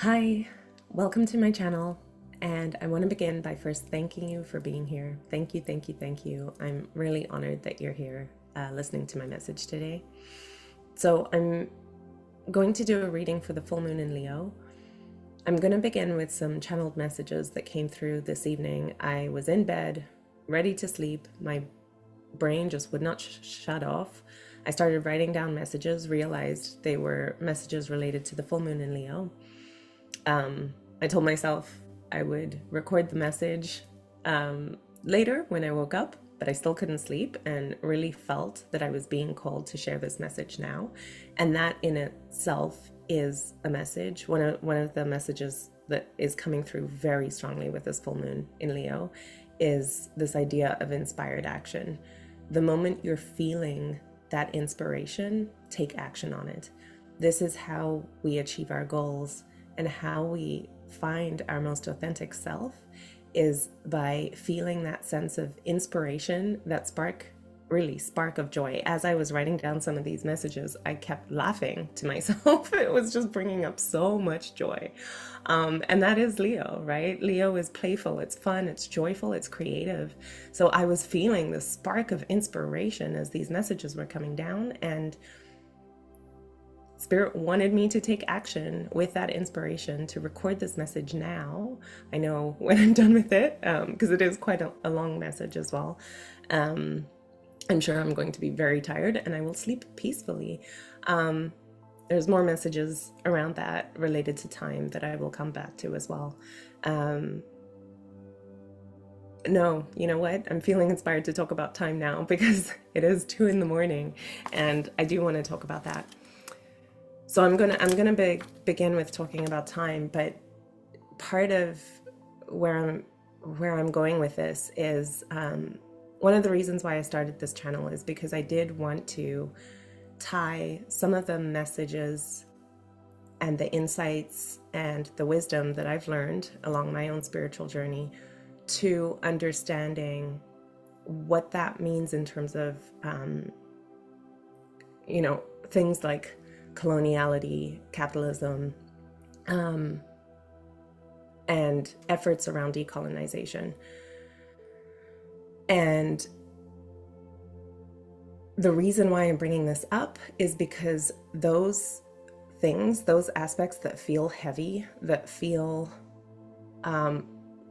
Hi, welcome to my channel, and I want to begin by first thanking you for being here. Thank you, thank you, thank you. I'm really honored that you're here listening to my message today. So I'm going to do a reading for the full moon in Leo. I'm going to begin with some channeled messages that came through this evening. I was in bed, ready to sleep. My brain just would not shut off. I started writing down messages, realized they were messages related to the full moon in Leo. I told myself I would record the message later when I woke up, but I still couldn't sleep and really felt that I was being called to share this message now. And that in itself is a message. One of the messages that is coming through very strongly with this full moon in Leo is this idea of inspired action. The moment you're feeling that inspiration, take action on it. This is how we achieve our goals. And how we find our most authentic self is by feeling that sense of inspiration, that spark of joy. As I was writing down some of these messages, I kept laughing to myself. It was just bringing up so much joy. And that is Leo, right? Leo is playful, it's fun, it's joyful, it's creative. So I was feeling this spark of inspiration as these messages were coming down, and Spirit wanted me to take action with that inspiration to record this message now. I know when I'm done with it, because it is quite a long message as well. I'm sure I'm going to be very tired and I will sleep peacefully. There's more messages around that related to time that I will come back to as well. No, you know what? I'm feeling inspired to talk about time now because it is 2 a.m. and I do want to talk about that. So I'm gonna begin with talking about time, but part of where I'm going with this is one of the reasons why I started this channel is because I did want to tie some of the messages and the insights and the wisdom that I've learned along my own spiritual journey to understanding what that means in terms of things like coloniality, capitalism, and efforts around decolonization. And the reason why I'm bringing this up is because those things, those aspects that feel heavy, that feel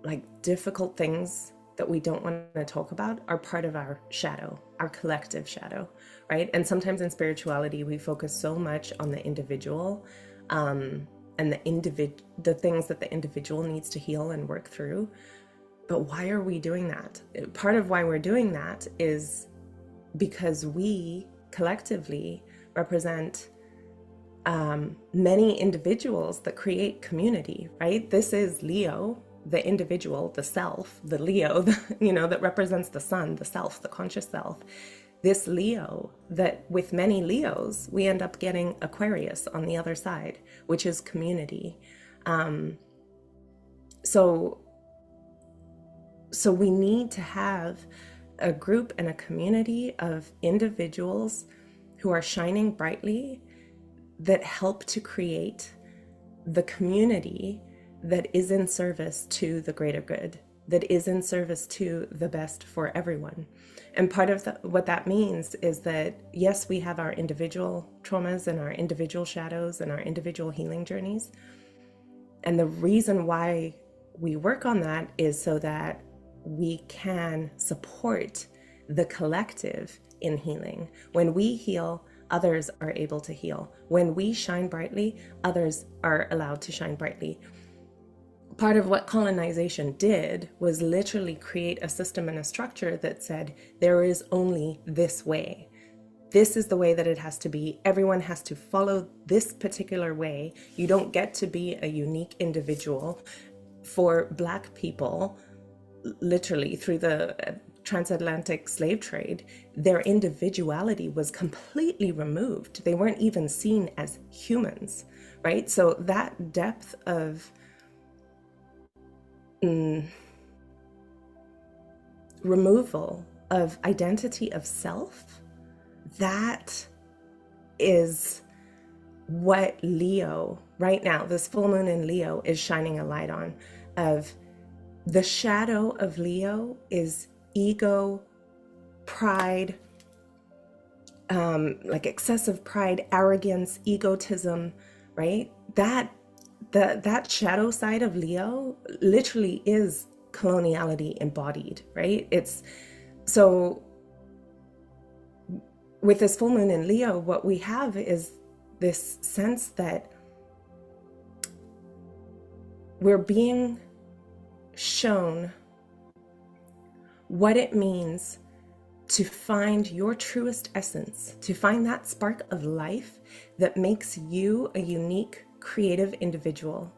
like difficult things that we don't want to talk about, are part of our shadow, our collective shadow, right? And sometimes in spirituality, we focus so much on the individual and the things that the individual needs to heal and work through. But why are we doing that? Part of why we're doing that is because we collectively represent many individuals that create community, right? This is Leo, the individual, the self, the Leo, that represents the sun, the self, the conscious self. This Leo, that with many Leos, we end up getting Aquarius on the other side, which is community. So we need to have a group and a community of individuals who are shining brightly that help to create the community that is in service to the greater good, that is in service to the best for everyone. And part of what that means is that, yes, we have our individual traumas and our individual shadows and our individual healing journeys. And the reason why we work on that is so that we can support the collective in healing. When we heal, others are able to heal. When we shine brightly, others are allowed to shine brightly. Part of what colonization did was literally create a system and a structure that said, there is only this way. This is the way that it has to be. Everyone has to follow this particular way. You don't get to be a unique individual. For Black people, literally through the transatlantic slave trade, their individuality was completely removed. They weren't even seen as humans, right? So that depth of removal of identity of self, that is what Leo, right now, this full moon in Leo is shining a light on. Of the shadow of Leo is ego, pride, like excessive pride, arrogance, egotism, right? That shadow side of Leo literally is coloniality embodied, right? It's so with this full moon in Leo, what we have is this sense that we're being shown what it means to find your truest essence, to find that spark of life that makes you a unique, creative individual,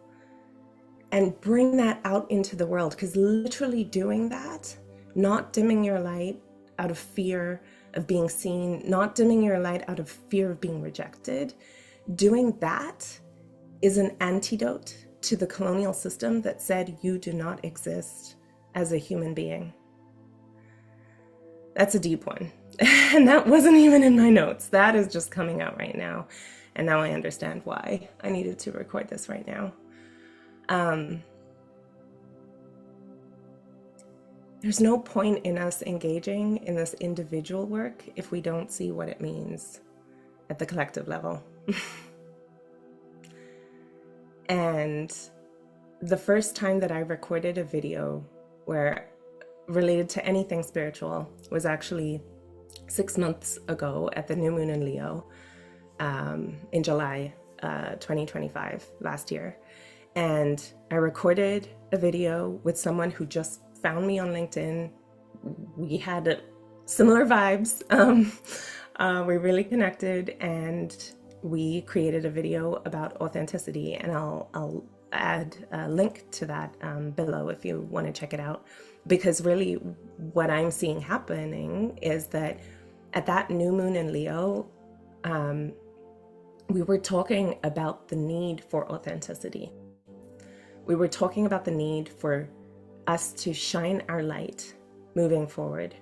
and bring that out into the world. Because literally doing that, not dimming your light out of fear of being seen, not dimming your light out of fear of being rejected, doing that is an antidote to the colonial system that said you do not exist as a human being. That's a deep one. And that wasn't even in my notes. That is just coming out right now. And now I understand why I needed to record this right now. There's no point in us engaging in this individual work if we don't see what it means at the collective level. And the first time that I recorded a video where related to anything spiritual was actually 6 months ago at the new moon in Leo, in July 2025, last year. And I recorded a video with someone who just found me on LinkedIn. We had similar vibes. We really connected, and we created a video about authenticity, and I'll add a link to that below if you want to check it out. Because really what I'm seeing happening is that at that new moon in Leo, we were talking about the need for authenticity. We were talking about the need for us to shine our light moving forward.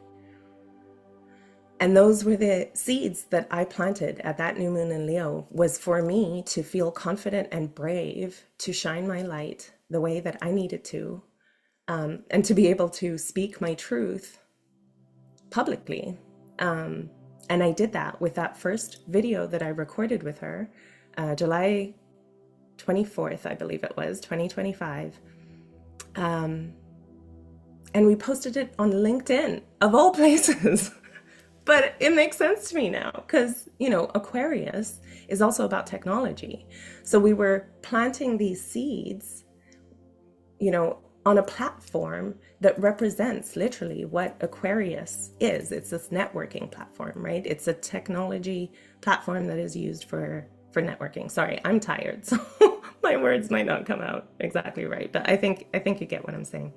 And those were the seeds that I planted at that new moon in Leo, was for me to feel confident and brave to shine my light the way that I needed to, and to be able to speak my truth publicly. And I did that with that first video that I recorded with her, July 24th, I believe it was, 2025. And we posted it on LinkedIn, of all places. But it makes sense to me now because, you know, Aquarius is also about technology. So we were planting these seeds, you know, on a platform that represents literally what Aquarius is. It's this networking platform, right? It's a technology platform that is used for networking. Sorry, I'm tired, so my words might not come out exactly right, but I think you get what I'm saying.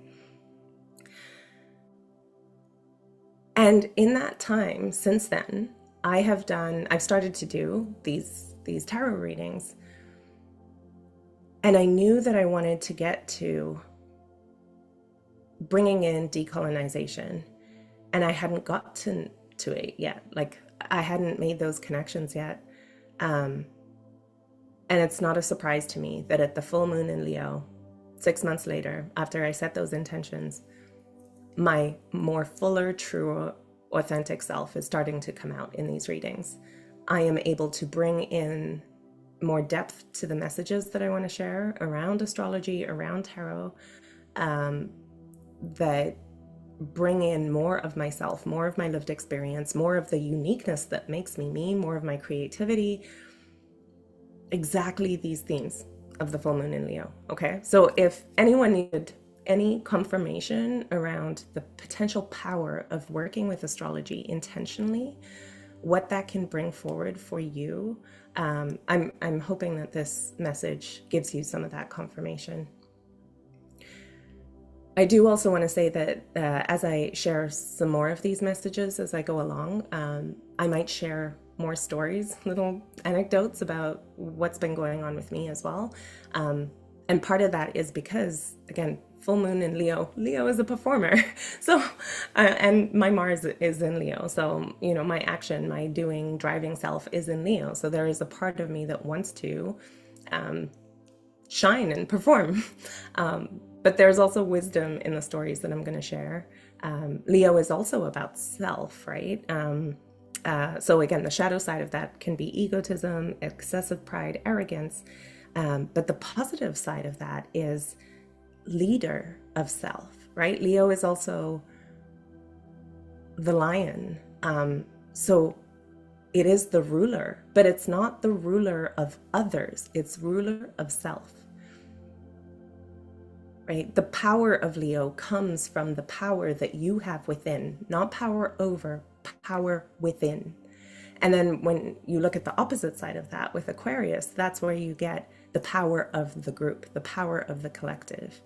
And in that time, since then, I've started to do these tarot readings. And I knew that I wanted to get to bringing in decolonization. And I hadn't got to it yet. Like, I hadn't made those connections yet. And it's not a surprise to me that at the full moon in Leo, 6 months later, after I set those intentions, my more fuller, truer, authentic self is starting to come out in these readings. I am able to bring in more depth to the messages that I want to share around astrology, around tarot, that bring in more of myself, more of my lived experience, more of the uniqueness that makes me me, more of my creativity. Exactly these themes of the full moon in Leo. Okay, so if anyone needed any confirmation around the potential power of working with astrology intentionally, what that can bring forward for you, I'm hoping that this message gives you some of that confirmation. I do also want to say that as I share some more of these messages as I go along, I might share more stories, little anecdotes about what's been going on with me as well. And part of that is because, again, full moon in Leo. Leo is a performer. So, and my Mars is in Leo. So, you know, my action, my doing, driving self is in Leo. So there is a part of me that wants to shine and perform. But there's also wisdom in the stories that I'm going to share. Leo is also about self, right? So again, the shadow side of that can be egotism, excessive pride, arrogance. But the positive side of that is leader of self, right? Leo is also the lion. So it is the ruler, but it's not the ruler of others. It's ruler of self, right? The power of Leo comes from the power that you have within, not power over, power within. And then when you look at the opposite side of that with Aquarius, that's where you get the power of the group, the power of the collective.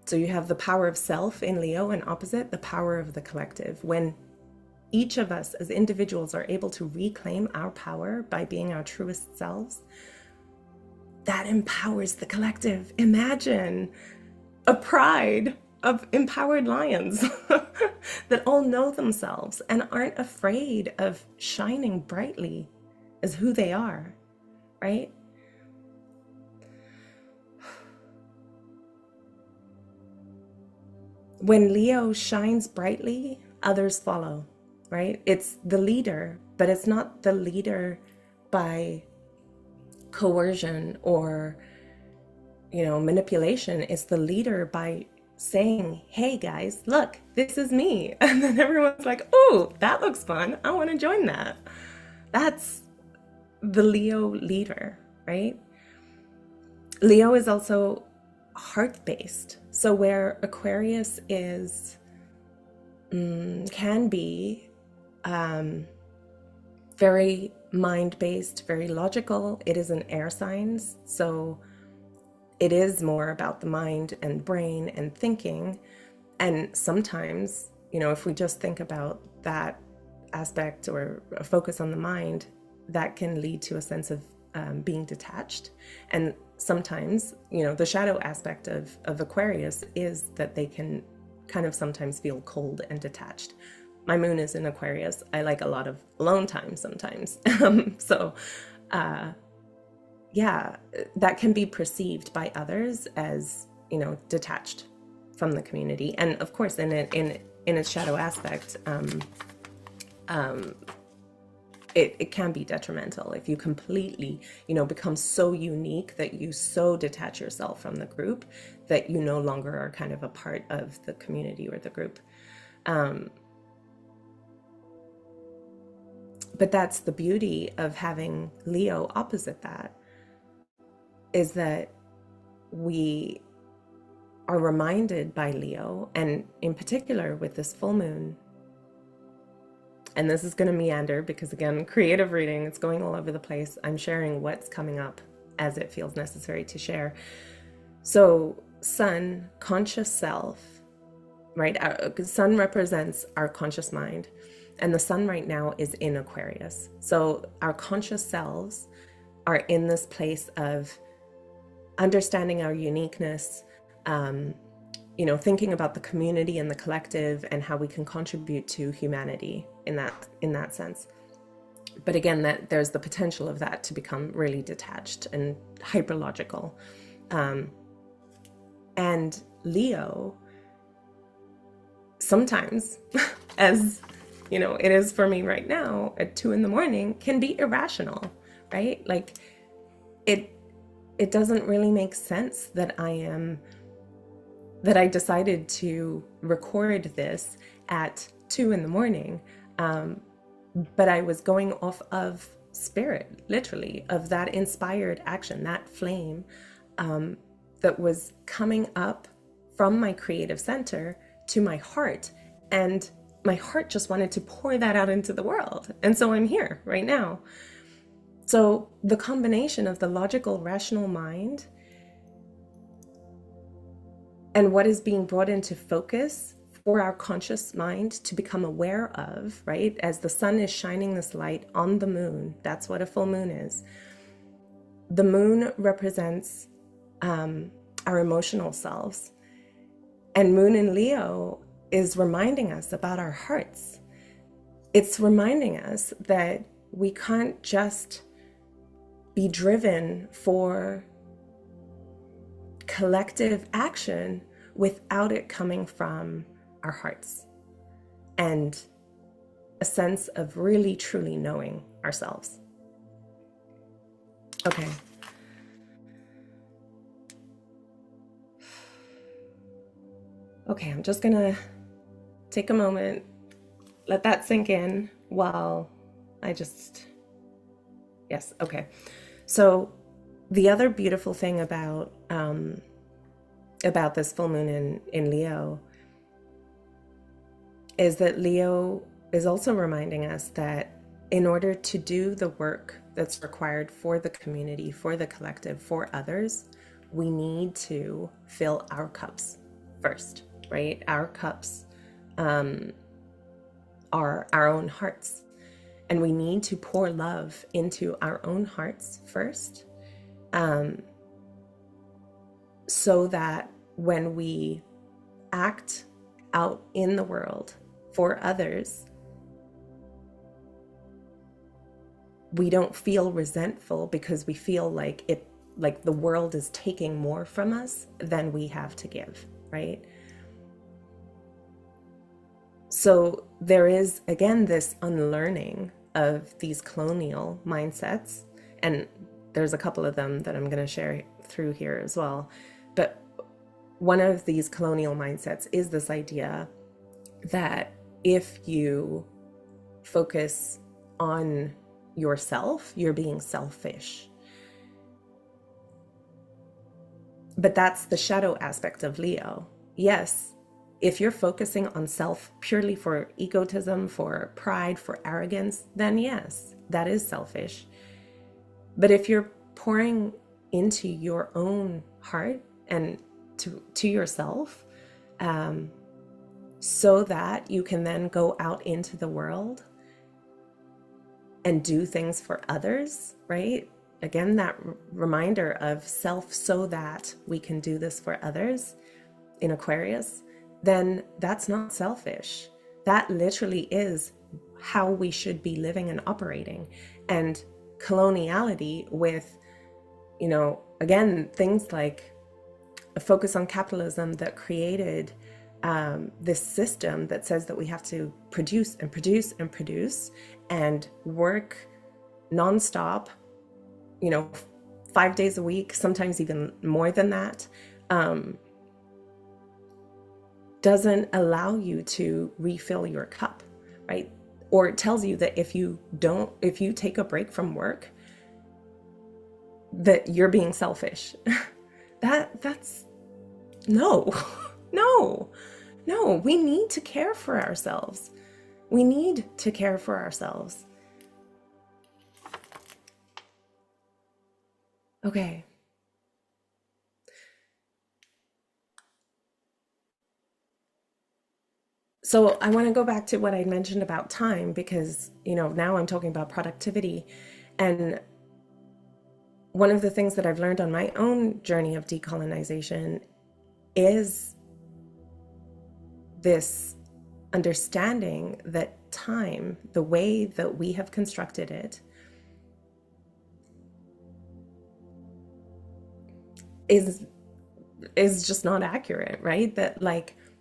So you have the power of self in Leo, and opposite, the power of the collective. When each of us as individuals are able to reclaim our power by being our truest selves, that empowers the collective. Imagine a pride of empowered lions that all know themselves and aren't afraid of shining brightly as who they are, right? When Leo shines brightly, others follow, right? It's the leader, but it's not the leader by coercion or, you know, manipulation. It's the leader by saying, hey guys, look, this is me. And then everyone's like, oh, that looks fun. I want to join that. That's the Leo leader, right? Leo is also heart-based. So where Aquarius is, can be very mind-based, very logical. It is an air sign. So it is more about the mind and brain and thinking. And sometimes, you know, if we just think about that aspect or a focus on the mind, that can lead to a sense of being detached. And sometimes, you know, the shadow aspect of Aquarius is that they can kind of sometimes feel cold and detached. My moon is in Aquarius. I like a lot of alone time sometimes. Yeah, that can be perceived by others as, you know, detached from the community. And of course, in its shadow aspect, it can be detrimental if you completely, you know, become so unique that you so detach yourself from the group that you no longer are kind of a part of the community or the group. But that's the beauty of having Leo opposite that, is that we are reminded by Leo, and in particular with this full moon, and this is going to meander because, again, creative reading, it's going all over the place. I'm sharing what's coming up as it feels necessary to share. So sun, conscious self, right? Sun represents our conscious mind, and the sun right now is in Aquarius. So our conscious selves are in this place of understanding our uniqueness, you know, thinking about the community and the collective and how we can contribute to humanity in that sense. But again, that there's the potential of that to become really detached and hyperlogical. And Leo, sometimes, as you know, it is for me right now at 2 a.m, can be irrational, right? Like it doesn't really make sense that I decided to record this at 2 a.m. But I was going off of spirit, literally, of that inspired action, that flame that was coming up from my creative center to my heart. And my heart just wanted to pour that out into the world. And so I'm here right now. So the combination of the logical, rational mind and what is being brought into focus for our conscious mind to become aware of, right? As the sun is shining this light on the moon, that's what a full moon is. The moon represents our emotional selves. And Moon in Leo is reminding us about our hearts. It's reminding us that we can't just be driven for collective action without it coming from our hearts and a sense of really truly knowing ourselves. Okay. Okay, I'm just gonna take a moment, let that sink in while I just, yes, okay. So the other beautiful thing about this full moon in Leo is that Leo is also reminding us that in order to do the work that's required for the community, for the collective, for others, we need to fill our cups first, right? Our cups are our own hearts. And we need to pour love into our own hearts first, so that when we act out in the world for others, we don't feel resentful because we feel like the world is taking more from us than we have to give, right? So there is, again, this unlearning of these colonial mindsets, and there's a couple of them that I'm going to share through here as well. But one of these colonial mindsets is this idea that if you focus on yourself, you're being selfish. But that's the shadow aspect of Leo. Yes, if you're focusing on self purely for egotism, for pride, for arrogance, then yes, that is selfish. But if you're pouring into your own heart and to yourself, so that you can then go out into the world and do things for others, right? Again, that reminder of self so that we can do this for others in Aquarius, then that's not selfish. That literally is how we should be living and operating. And coloniality with, again, things like a focus on capitalism that created this system that says that we have to produce and produce and produce and work nonstop, 5 days a week, sometimes even more than that, doesn't allow you to refill your cup, right? Or it tells you that if you take a break from work, that you're being selfish. That's no, no, we need to care for ourselves. We need to care for ourselves. Okay. So I want to go back to what I mentioned about time, because, now I'm talking about productivity. And one of the things that I've learned on my own journey of decolonization is this understanding that time, the way that we have constructed it, is just not accurate, right? That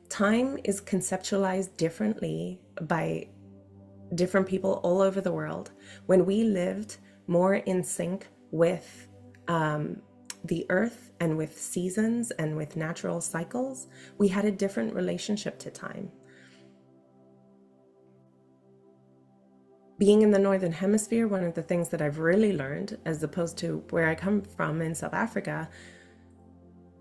time is conceptualized differently by different people all over the world. When we lived more in sync with the earth and with seasons and with natural cycles, we had a different relationship to time. Being in the Northern Hemisphere, one of the things that I've really learned, as opposed to where I come from in South Africa,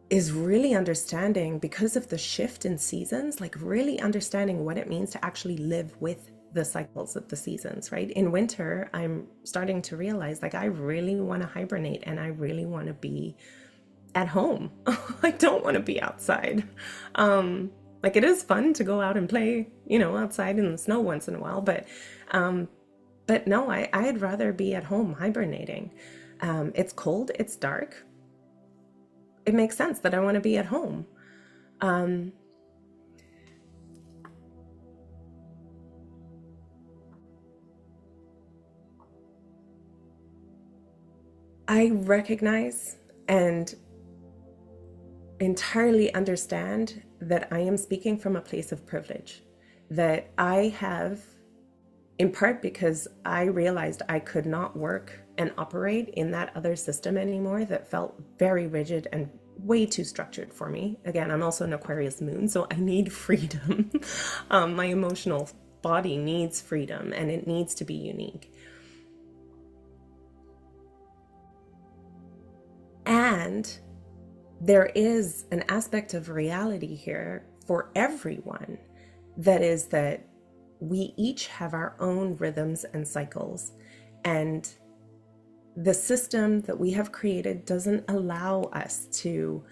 is really understanding, because of the shift in seasons, really understanding what it means to actually live with the cycles of the seasons, right? In winter, I'm starting to realize I really want to hibernate and I really want to be at home. I don't want to be outside. It is fun to go out and play, outside in the snow once in a while, but no, I'd rather be at home hibernating. It's cold, it's dark. It makes sense that I want to be at home. I recognize and entirely understand that I am speaking from a place of privilege, that I have, in part because I realized I could not work and operate in that other system anymore that felt very rigid and way too structured for me. Again, I'm also an Aquarius moon, so I need freedom. My emotional body needs freedom, and it needs to be unique. And there is an aspect of reality here for everyone that is that we each have our own rhythms and cycles, and the system that we have created doesn't allow us to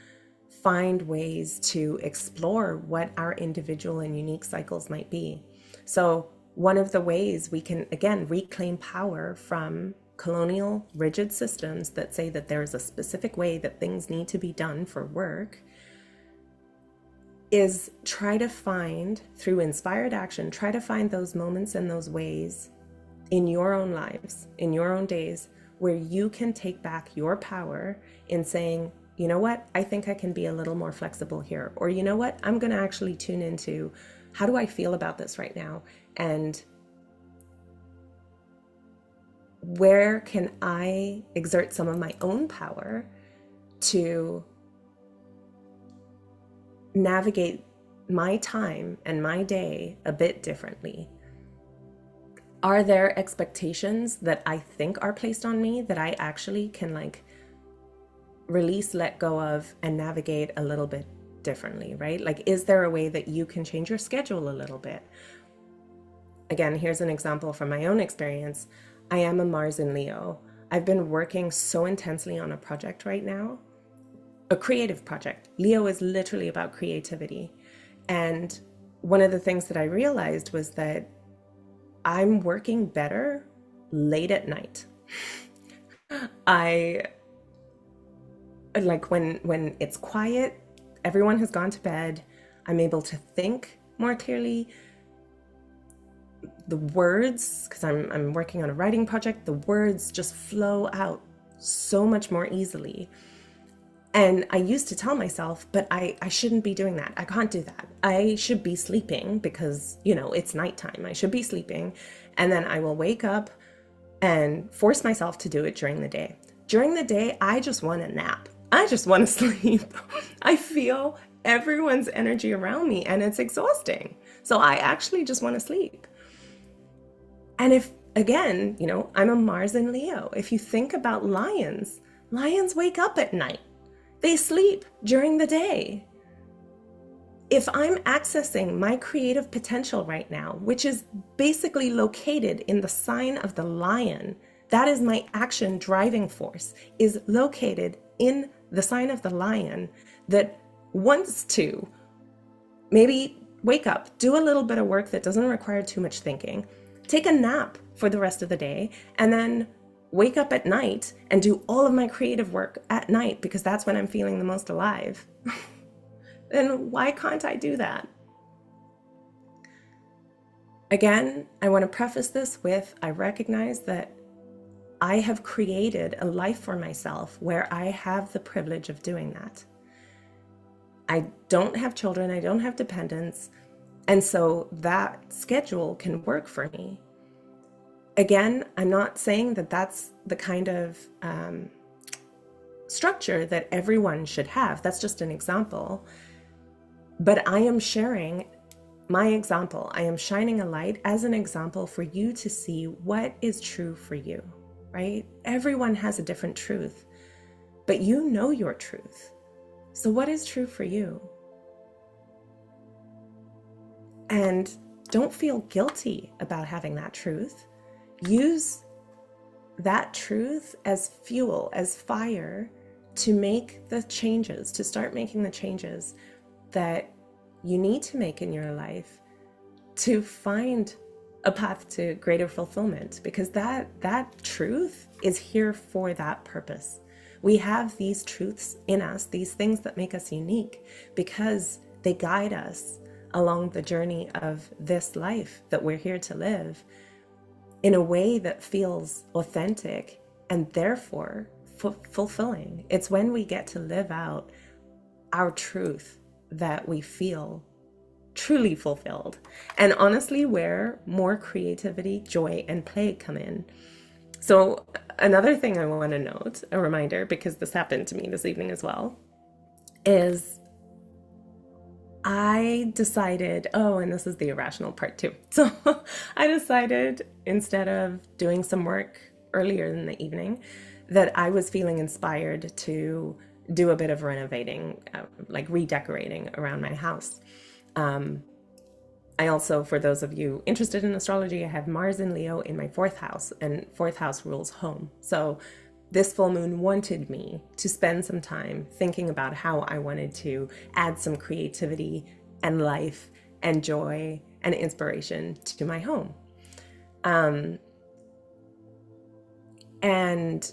find ways to explore what our individual and unique cycles might be. So one of the ways we can, again, reclaim power from colonial rigid systems that say that there is a specific way that things need to be done for work is try to find, through inspired action, try to find those moments and those ways in your own lives, in your own days, where you can take back your power in saying, you know what, I think I can be a little more flexible here. Or you know what, I'm going to actually tune into, how do I feel about this right now? And where can I exert some of my own power to navigate my time and my day a bit differently? Are there expectations that I think are placed on me that I actually can release, let go of, and navigate a little bit differently, right? Is there a way that you can change your schedule a little bit? Again, here's an example from my own experience. I am a Mars in Leo. I've been working so intensely on a project right now, a creative project. Leo is literally about creativity. And one of the things that I realized was that I'm working better late at night. I when it's quiet, everyone has gone to bed, I'm able to think more clearly. The words, because I'm working on a writing project, the words just flow out so much more easily. And I used to tell myself, but I shouldn't be doing that. I can't do that. I should be sleeping because, it's nighttime. I should be sleeping. And then I will wake up and force myself to do it during the day. During the day, I just want a nap. I just want to sleep. I feel everyone's energy around me and it's exhausting. So I actually just want to sleep. And if, again, I'm a Mars in Leo. If you think about lions wake up at night. They sleep during the day. If I'm accessing my creative potential right now, which is basically located in the sign of the lion, that is my action driving force, is located in the sign of the lion that wants to maybe wake up, do a little bit of work that doesn't require too much thinking, take a nap for the rest of the day, and then wake up at night and do all of my creative work at night because that's when I'm feeling the most alive. Then why can't I do that? Again, I want to preface this with, I recognize that I have created a life for myself where I have the privilege of doing that. I don't have children, I don't have dependents, and so that schedule can work for me. Again, I'm not saying that that's the kind of structure that everyone should have. That's just an example. But I am sharing my example. I am shining a light as an example for you to see what is true for you, right? Everyone has a different truth, but you know your truth. So what is true for you? And don't feel guilty about having that truth. Use that truth as fuel, as fire, to make the changes, to start making the changes that you need to make in your life to find a path to greater fulfillment, because that truth is here for that purpose. We have these truths in us, these things that make us unique, because they guide us along the journey of this life that we're here to live in a way that feels authentic and therefore fulfilling. It's when we get to live out our truth that we feel truly fulfilled. And honestly, where more creativity, joy, and play come in. So another thing I want to note, a reminder, because this happened to me this evening as well, is I decided, oh, and this is the irrational part too. So I decided, instead of doing some work earlier in the evening, that I was feeling inspired to do a bit of renovating, like redecorating around my house. I also, for those of you interested in astrology, I have Mars in Leo in my fourth house, and fourth house rules home. So this full moon wanted me to spend some time thinking about how I wanted to add some creativity and life and joy and inspiration to my home. And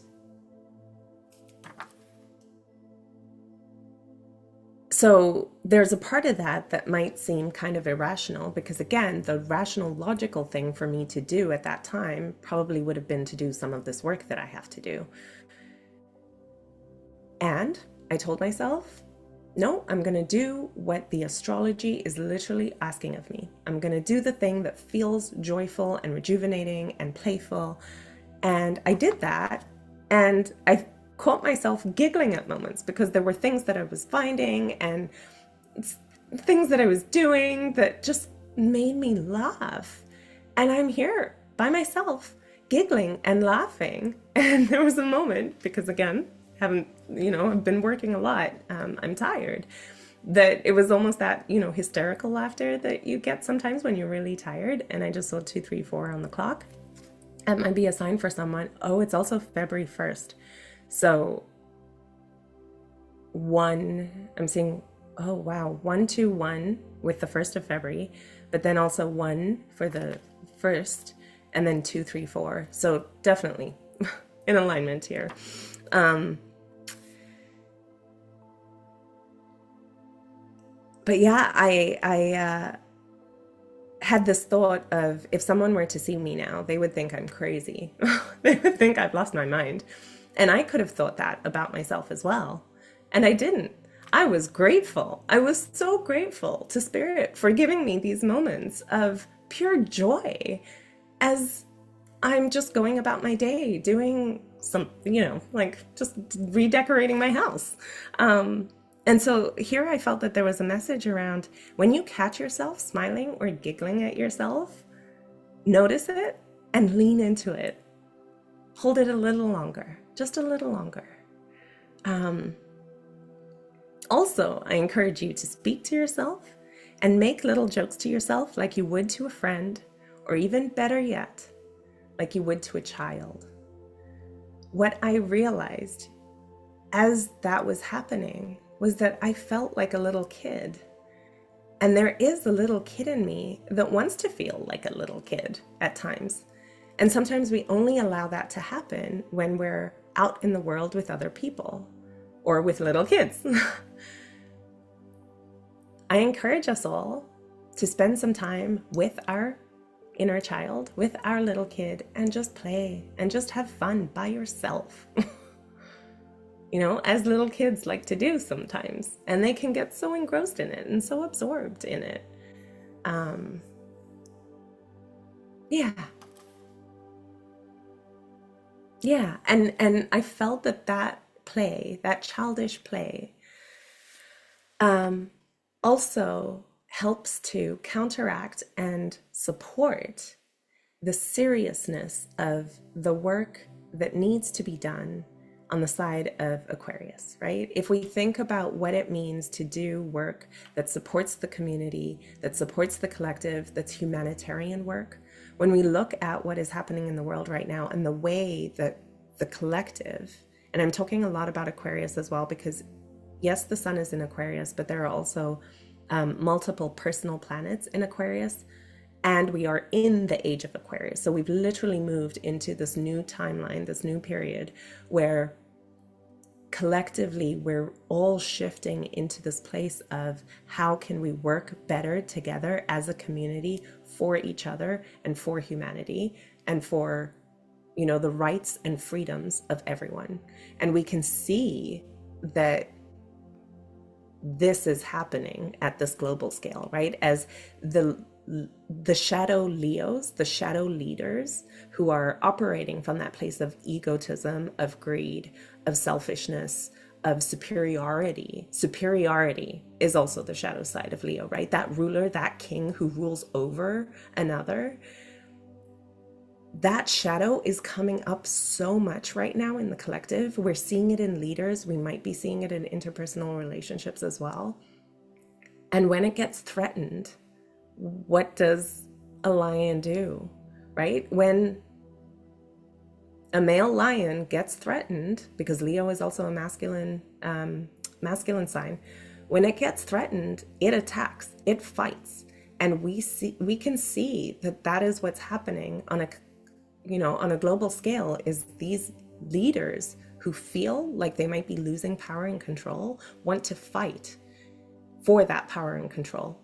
so there's a part of that that might seem kind of irrational, because again, the rational, logical thing for me to do at that time probably would have been to do some of this work that I have to do. And I told myself, no, I'm going to do what the astrology is literally asking of me. I'm going to do the thing that feels joyful and rejuvenating and playful. And I did that. And I caught myself giggling at moments, because there were things that I was finding and things that I was doing that just made me laugh. And I'm here by myself giggling and laughing. And there was a moment, because again, I've been working a lot. I'm tired. That it was almost that, hysterical laughter that you get sometimes when you're really tired. And I just saw 2, 3, 4 on the clock. It might be a sign for someone. Oh, it's also February 1st. So I'm seeing, oh wow, 1, 2, 1 with the 1st of February, but then also 1 for the 1st, and then 2, 3, 4. So definitely in alignment here. But yeah, I had this thought of, if someone were to see me now, they would think I'm crazy. They would think I've lost my mind. And I could have thought that about myself as well. And I didn't. I was grateful. I was so grateful to Spirit for giving me these moments of pure joy as I'm just going about my day, doing some, like just redecorating my house. And so here I felt that there was a message around, when you catch yourself smiling or giggling at yourself, notice it and lean into it. Hold it a little longer, just a little longer. Also, I encourage you to speak to yourself and make little jokes to yourself like you would to a friend, or even better yet, like you would to a child. What I realized as that was happening was that I felt like a little kid. And there is a little kid in me that wants to feel like a little kid at times. And sometimes we only allow that to happen when we're out in the world with other people or with little kids. I encourage us all to spend some time with our inner child, with our little kid, and just play and just have fun by yourself. As little kids like to do sometimes. And they can get so engrossed in it and so absorbed in it. Yeah. And I felt that play, that childish play, also helps to counteract and support the seriousness of the work that needs to be done on the side of Aquarius, right? If we think about what it means to do work that supports the community, that supports the collective, that's humanitarian work, when we look at what is happening in the world right now and the way that the collective, and I'm talking a lot about Aquarius as well, because yes, the sun is in Aquarius, but there are also multiple personal planets in Aquarius. And we are in the age of Aquarius. So we've literally moved into this new timeline, this new period where collectively we're all shifting into this place of how can we work better together as a community for each other and for humanity and for, you know, the rights and freedoms of everyone. And we can see that this is happening at this global scale, right? As the shadow Leos, the shadow leaders who are operating from that place of egotism, of greed, of selfishness, of superiority. Superiority is also the shadow side of Leo, right? That ruler, that king who rules over another. That shadow is coming up so much right now in the collective. We're seeing it in leaders. We might be seeing it in interpersonal relationships as well. And when it gets threatened, what does a lion do, right? When a male lion gets threatened, because Leo is also a masculine sign, when it gets threatened, it attacks, it fights. And we can see that is what's happening on a global scale, is these leaders who feel like they might be losing power and control want to fight for that power and control.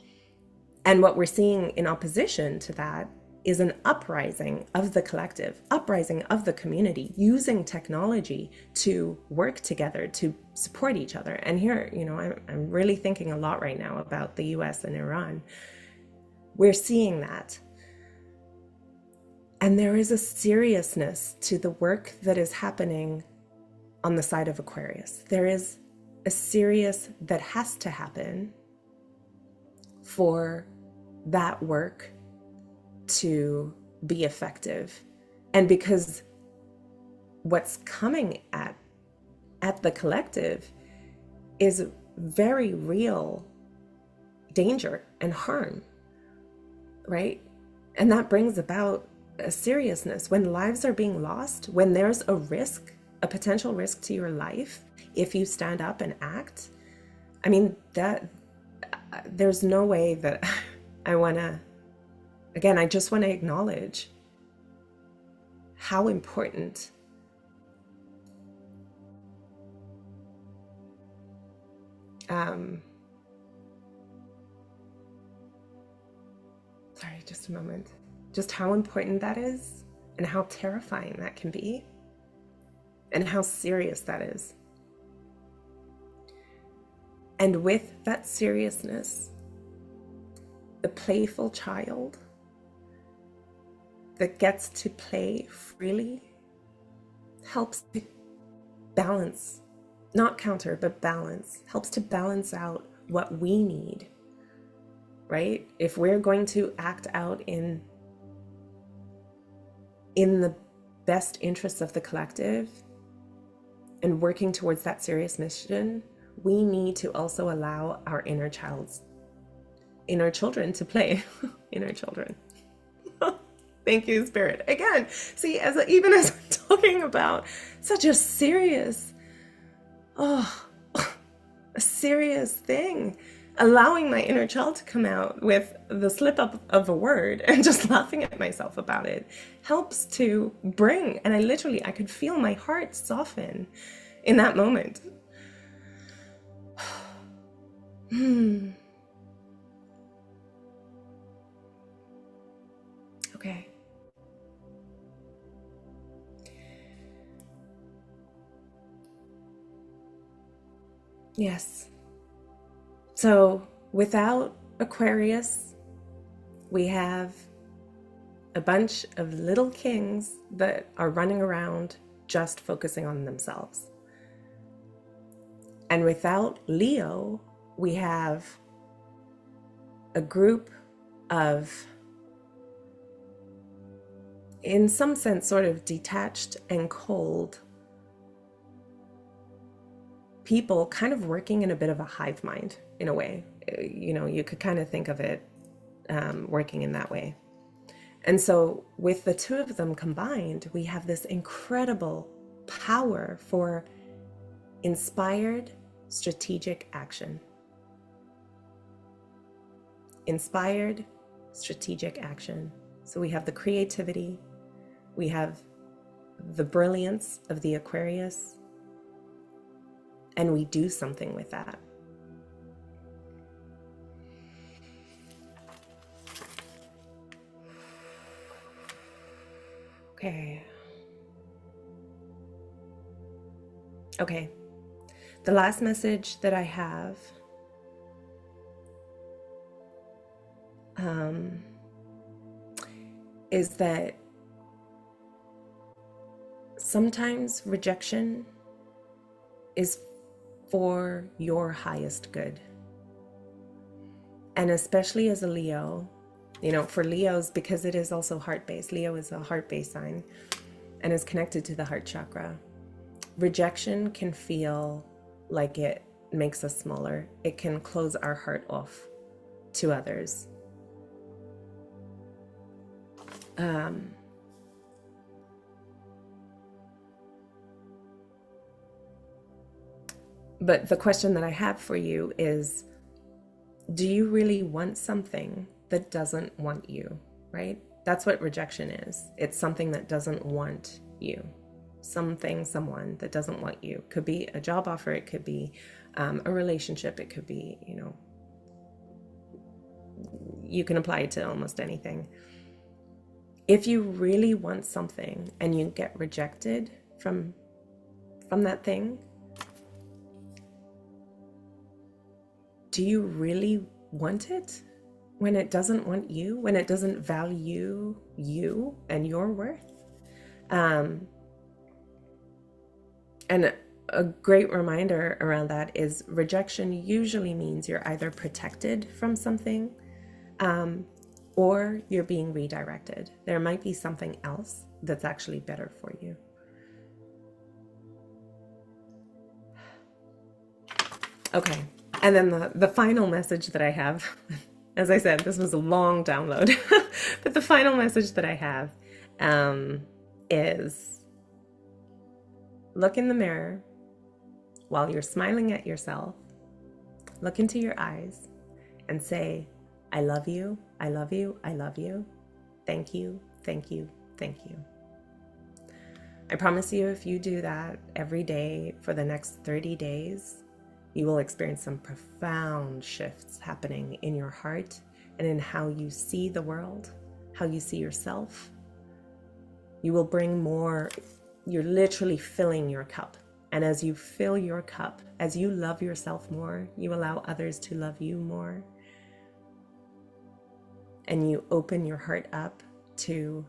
And what we're seeing in opposition to that is an uprising of the collective, uprising of the community, using technology to work together, to support each other. And here, I'm really thinking a lot right now about the US and Iran. We're seeing that. And there is a seriousness to the work that is happening on the side of Aquarius. There is a serious that has to happen for that work to be effective. And because what's coming at the collective is very real danger and harm, right? And that brings about a seriousness. When lives are being lost, when there's a risk, a potential risk to your life, if you stand up and act, I mean, that there's no way that I just want to acknowledge how important sorry, just a moment. Just how important that is, and how terrifying that can be, and how serious that is. And with that seriousness, the playful child that gets to play freely helps to balance, not counter, but balance, helps to balance out what we need, right? If we're going to act out in the best interests of the collective and working towards that serious mission, we need to also allow our inner children to play. Inner children. Thank you, Spirit. Again, see, even as I'm talking about such a serious, a serious thing, allowing my inner child to come out with the slip up of a word and just laughing at myself about it helps to bring, and I could feel my heart soften in that moment. Okay. Yes. So without Aquarius, we have a bunch of little kings that are running around just focusing on themselves. And without Leo, we have a group of, in some sense, sort of detached and cold people kind of working in a bit of a hive mind, in a way. You could kind of think of it working in that way. And so with the two of them combined, we have this incredible power for inspired strategic action. Inspired strategic action. So we have the creativity, we have the brilliance of the Aquarius, and we do something with that. Okay. Okay. The last message that I have is that sometimes rejection is for your highest good. And especially as a Leo, you know, for Leos, because it is also heart-based, Leo is a heart-based sign and is connected to the heart chakra. Rejection can feel like it makes us smaller. It can close our heart off to others. But the question that I have for you is, do you really want something that doesn't want you, right? That's what rejection is. It's something that doesn't want you. Something, someone that doesn't want you. Could be a job offer, it could be a relationship, it could be, you know, you can apply it to almost anything. If you really want something and you get rejected from that thing, do you really want it when it doesn't want you, when it doesn't value you and your worth? And a great reminder around that is rejection usually means you're either protected from something or you're being redirected. There might be something else that's actually better for you. Okay. And then the final message that I have, as I said, this was a long download, but the final message that I have is look in the mirror while you're smiling at yourself, look into your eyes and say, I love you, I love you, I love you. Thank you, thank you, thank you. I promise you, if you do that every day for the next 30 days, you will experience some profound shifts happening in your heart and in how you see the world, how you see yourself. You will bring more, you're literally filling your cup. And as you fill your cup, as you love yourself more, you allow others to love you more. And you open your heart up to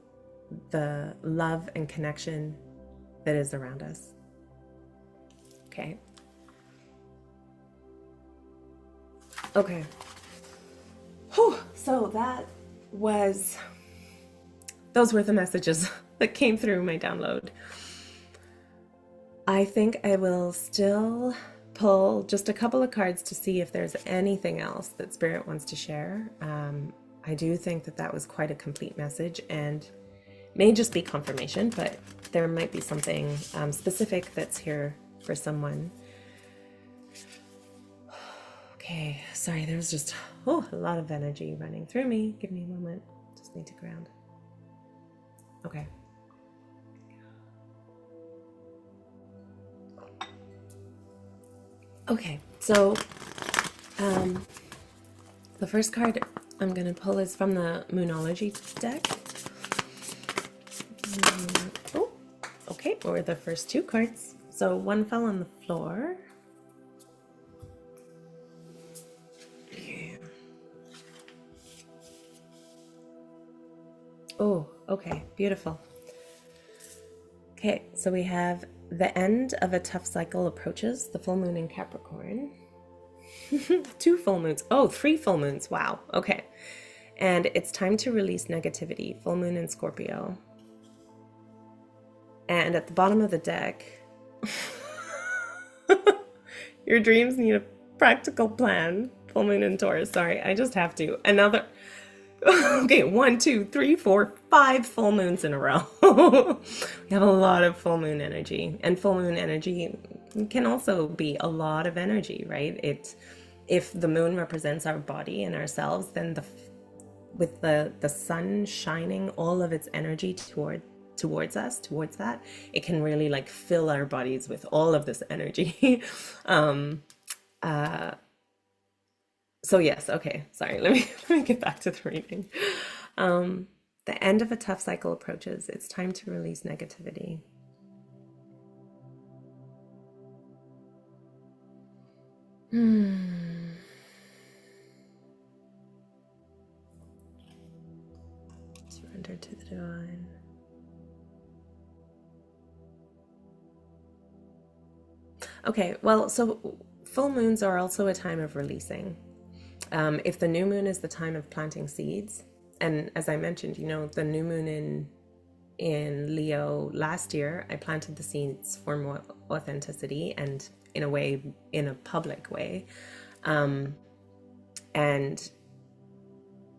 the love and connection that is around us. Okay. Okay. Whew. So those were the messages that came through my download. I think I will still pull just a couple of cards to see if there's anything else that Spirit wants to share. I do think that was quite a complete message and may just be confirmation, but there might be something specific that's here for someone. Okay, sorry, there's just a lot of energy running through me. Give me a moment, just need to ground. Okay. Okay, so the first card I'm going to pull is from the Moonology deck. Oh, okay, or the first two cards. So one fell on the floor. Yeah. Oh, okay, beautiful. Okay, so we have the end of a tough cycle approaches, the full moon in Capricorn. 2 full moons. Oh, 3 full moons. Wow. Okay. And it's time to release negativity, full moon in Scorpio. And at the bottom of the deck, your dreams need a practical plan, full moon in Taurus. Sorry, I just have to. Another. Okay, 1, 2, 3, 4, 5 full moons in a row. We have a lot of full moon energy, and full moon energy can also be a lot of energy, right? If the moon represents our body and ourselves, then with the sun shining all of its energy towards that, it can really like fill our bodies with all of this energy. So yes, okay, sorry, let me get back to the reading. The end of a tough cycle approaches. It's time to release negativity. Hmm. Surrender to the divine. Okay, well, so full moons are also a time of releasing. If the new moon is the time of planting seeds, and as I mentioned, the new moon in Leo last year, I planted the seeds for more authenticity and in a way, in a public way. And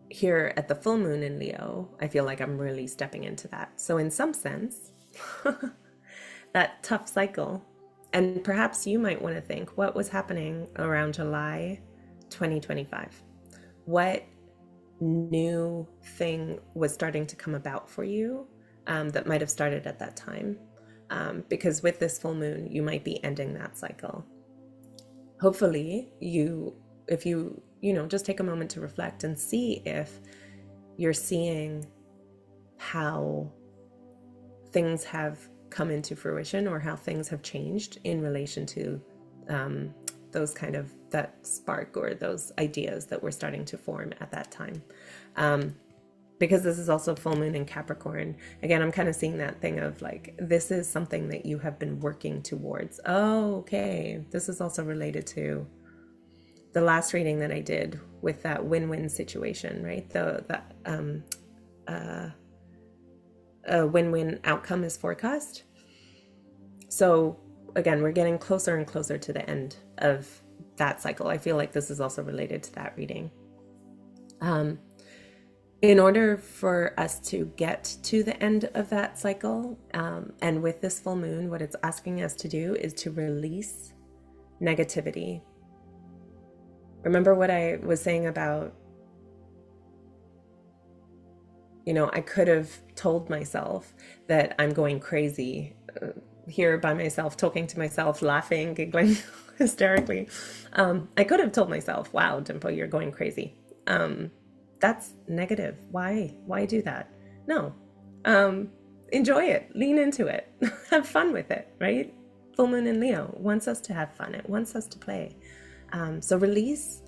here at the full moon in Leo, I feel like I'm really stepping into that. So in some sense, that tough cycle, and perhaps you might want to think what was happening around July 2025. What new thing was starting to come about for you that might have started at that time? Because with this full moon, you might be ending that cycle. Hopefully, if you just take a moment to reflect and see if you're seeing how things have come into fruition or how things have changed in relation to those kind of that spark or those ideas that were starting to form at that time. Because this is also full moon in Capricorn. Again, I'm kind of seeing that thing of like, this is something that you have been working towards. Oh, okay. This is also related to the last reading that I did with that win-win situation, right? A win-win outcome is forecast. So again, we're getting closer and closer to the end of that cycle. I feel like this is also related to that reading. In order for us to get to the end of that cycle, and with this full moon, what it's asking us to do is to release negativity. Remember what I was saying about, I could have told myself that I'm going crazy here by myself, talking to myself, laughing, giggling hysterically. I could have told myself, wow, Dimple, you're going crazy. That's negative. Why do that? No. Enjoy it. Lean into it. Have fun with it, right? Full moon in Leo wants us to have fun. It wants us to play. So release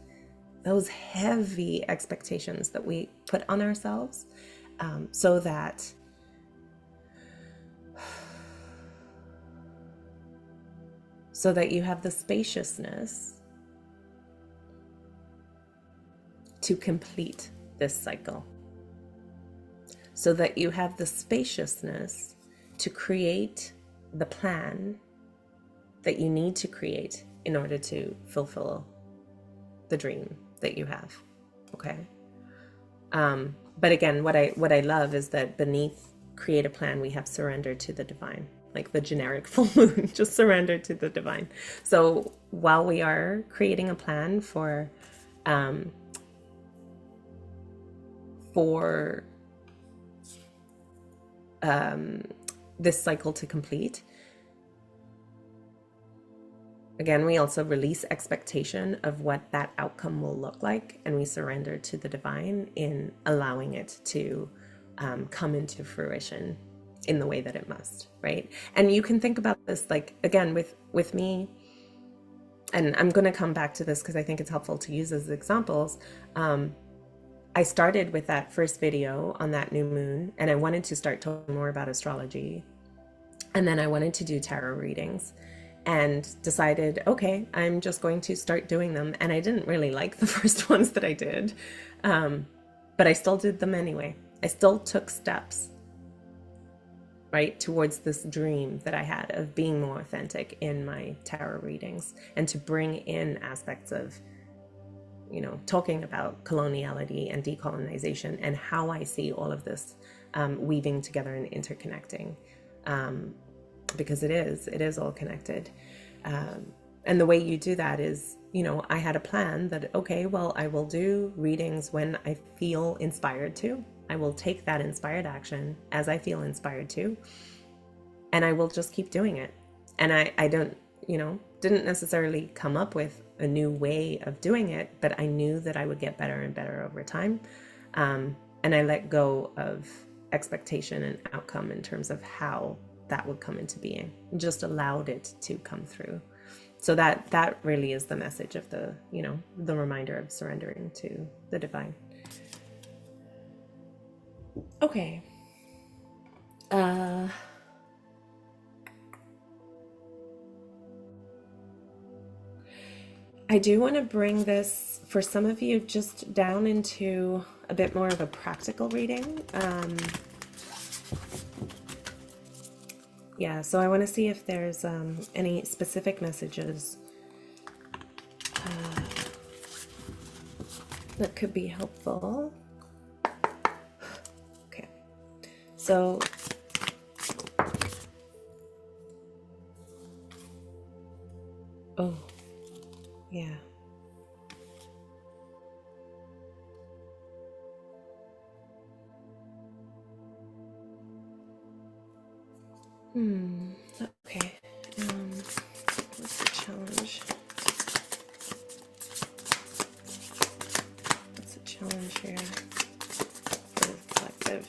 those heavy expectations that we put on ourselves, so that you have the spaciousness to complete this cycle, so that you have the spaciousness to create the plan that you need to create in order to fulfill the dream that you have. Okay. But again, what I love is that beneath create a plan, we have surrender to the divine, like the generic full moon, just surrender to the divine. So while we are creating a plan for this cycle to complete, again, we also release expectation of what that outcome will look like, and we surrender to the divine in allowing it to come into fruition in the way that it must, right? And you can think about this, like, again, with me, and I'm going to come back to this because I think it's helpful to use as examples. I started with that first video on that new moon, and I wanted to start talking more about astrology. And then I wanted to do tarot readings and decided, okay, I'm just going to start doing them. And I didn't really like the first ones that I did, but I still did them anyway. I still took steps, right, towards this dream that I had of being more authentic in my tarot readings and to bring in aspects of, talking about coloniality and decolonization and how I see all of this weaving together and interconnecting, because it is all connected. And the way you do that is, I had a plan that, okay, well, I will do readings when I feel inspired to. I will take that inspired action as I feel inspired to, and I will just keep doing it. And I don't, didn't necessarily come up with a new way of doing it, but I knew that I would get better and better over time. And I let go of expectation and outcome in terms of how that would come into being, and just allowed it to come through. So that really is the message of the, the reminder of surrendering to the divine. Okay. I do want to bring this, for some of you, just down into a bit more of a practical reading. Yeah, so I want to see if there's any specific messages that could be helpful. Okay, so oh, yeah. Okay. What's the challenge? What's the challenge here for the collective?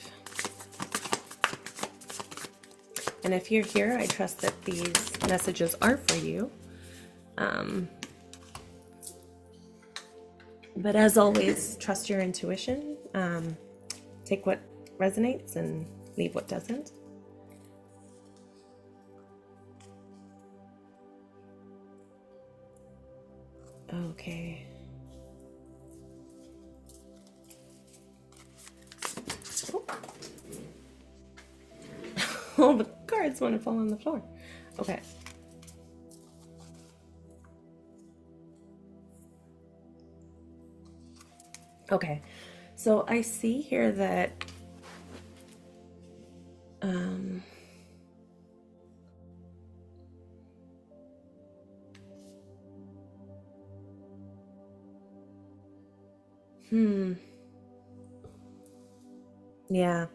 And if you're here, I trust that these messages are for you. But as always, trust your intuition. Take what resonates and leave what doesn't. Okay. All the cards want to fall on the floor. Okay. Okay. So I see here that yeah.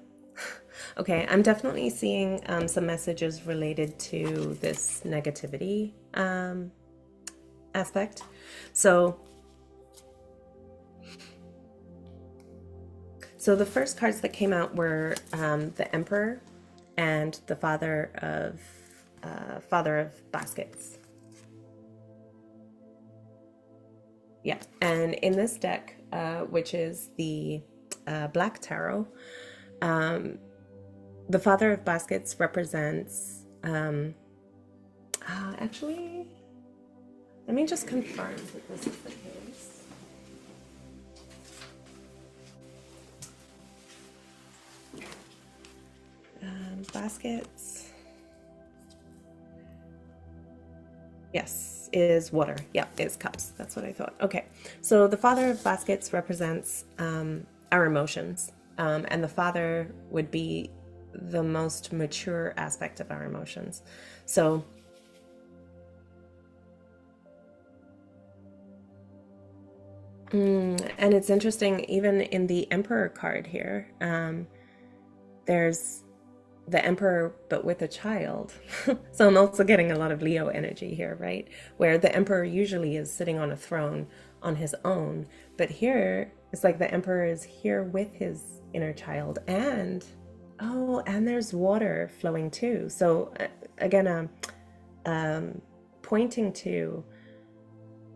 Okay, I'm definitely seeing some messages related to this negativity aspect. So the first cards that came out were the Emperor and the Father of Baskets. Yeah, and in this deck, which is the Black Tarot, the Father of Baskets represents, actually, let me just confirm that this is the case. Baskets, yes, is water. Yeah, is cups. That's what I thought. Okay, so the Father of Baskets represents our emotions, and the Father would be the most mature aspect of our emotions. So and it's interesting, even in the Emperor card here, there's the Emperor but with a child. So I'm also getting a lot of Leo energy here, right? Where the Emperor usually is sitting on a throne on his own, but here it's like the Emperor is here with his inner child, and and there's water flowing too. So again, pointing to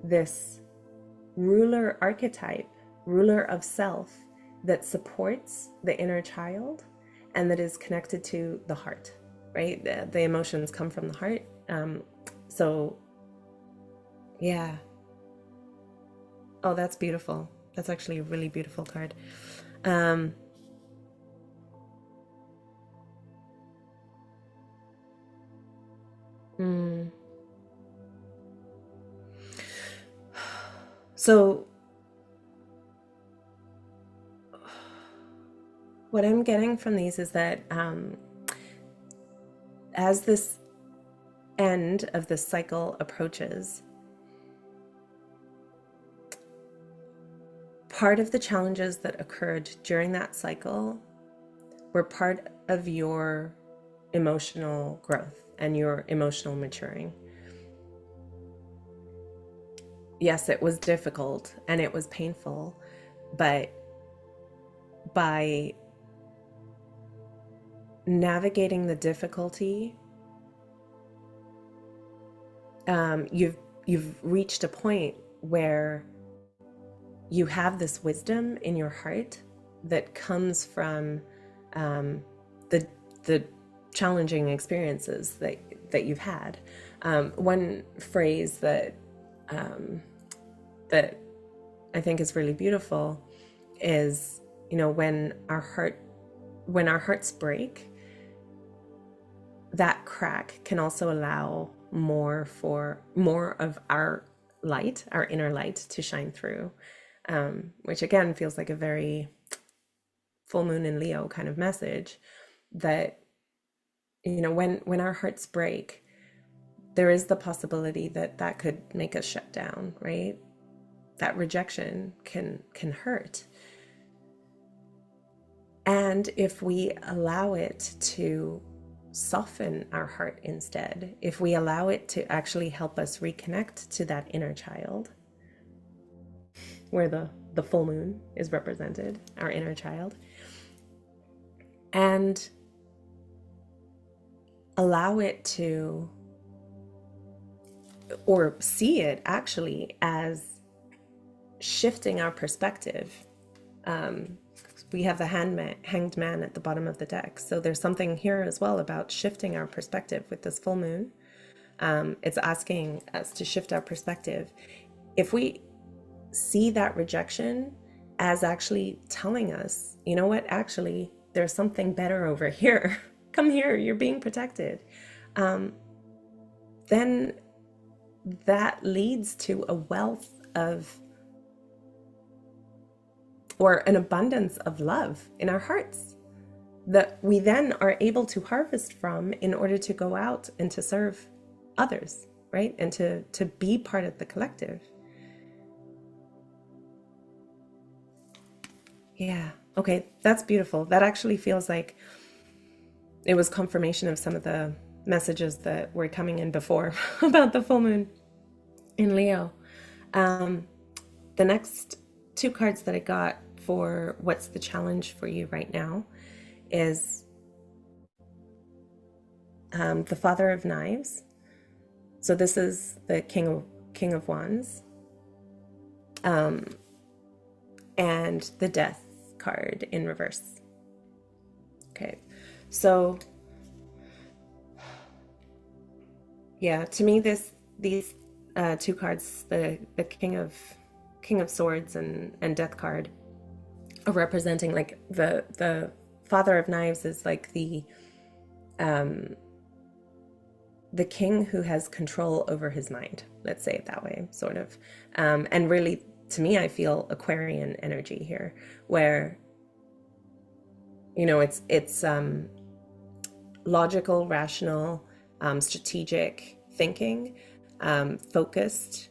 this ruler archetype, ruler of self, that supports the inner child and that is connected to the heart, right? The emotions come from the heart. So yeah. Oh, that's beautiful. That's actually a really beautiful card. So what I'm getting from these is that as this end of this cycle approaches, part of the challenges that occurred during that cycle were part of your emotional growth and your emotional maturing. Yes, it was difficult and it was painful, but by navigating the difficulty, you've you've reached a point where you have this wisdom in your heart that comes from the challenging experiences that you've had. One phrase that that I think is really beautiful is, when our hearts break, that crack can also allow more of our light, our inner light, to shine through, which again feels like a very full moon in Leo kind of message, that when our hearts break, there is the possibility that could make us shut down, right? That rejection can hurt. And if we allow it to soften our heart instead, if we allow it to actually help us reconnect to that inner child, where the full moon is represented, our inner child, and allow it to, or see it actually as shifting our perspective. We have the hanged man at the bottom of the deck. So there's something here as well about shifting our perspective with this full moon. It's asking us to shift our perspective. If we see that rejection as actually telling us, you know what, actually, there's something better over here. Come here, you're being protected. Then that leads to a wealth of, or an abundance of love in our hearts that we then are able to harvest from in order to go out and to serve others, right? And to be part of the collective. Yeah, okay, that's beautiful. That actually feels like it was confirmation of some of the messages that were coming in before about the full moon in Leo. The next two cards that I got for what's the challenge for you right now is the Father of Knives. So this is the King of Wands, and the Death card in reverse. Okay, so yeah, to me these two cards, the King of Swords and Death card, are representing like the Father of Knives is like the king who has control over his mind, let's say it that way, sort of. And really, to me, I feel Aquarian energy here, where it's logical, rational, strategic thinking, focused,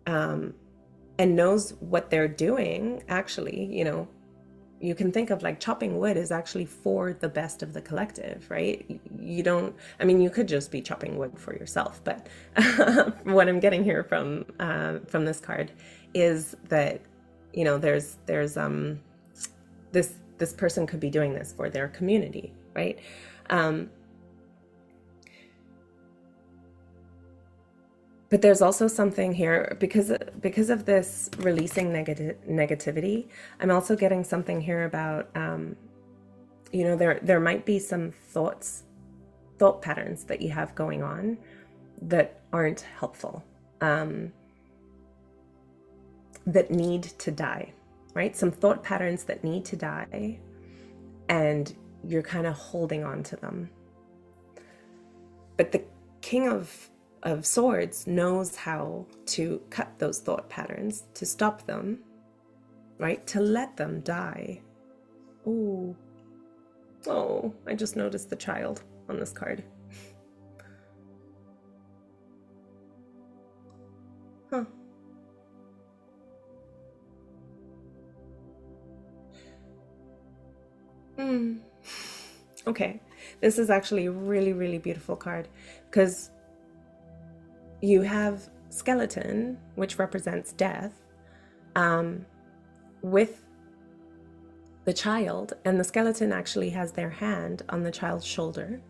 and knows what they're doing. Actually, you can think of like chopping wood is actually for the best of the collective, right? You could just be chopping wood for yourself, but what I'm getting here from this card is that, there's this person could be doing this for their community, right? But there's also something here, because of this releasing negativity, I'm also getting something here about, there might be some thought patterns that you have going on that aren't helpful, that need to die, right? Some thought patterns that need to die, and you're kind of holding on to them. But the King of Swords knows how to cut those thought patterns, to stop them, right? To let them die. Oh, I just noticed the child on this card. Huh. Okay, this is actually a really, really beautiful card, because you have skeleton, which represents death, with the child, and the skeleton actually has their hand on the child's shoulder.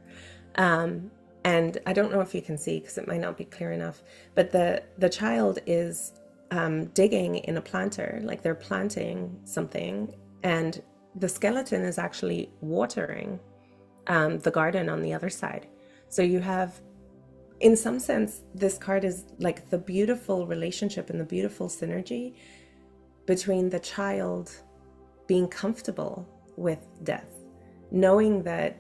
And I don't know if you can see because it might not be clear enough, but the child is digging in a planter, like they're planting something, and the skeleton is actually watering the garden on the other side. So you have, in some sense, this card is like the beautiful relationship and the beautiful synergy between the child being comfortable with death, knowing that,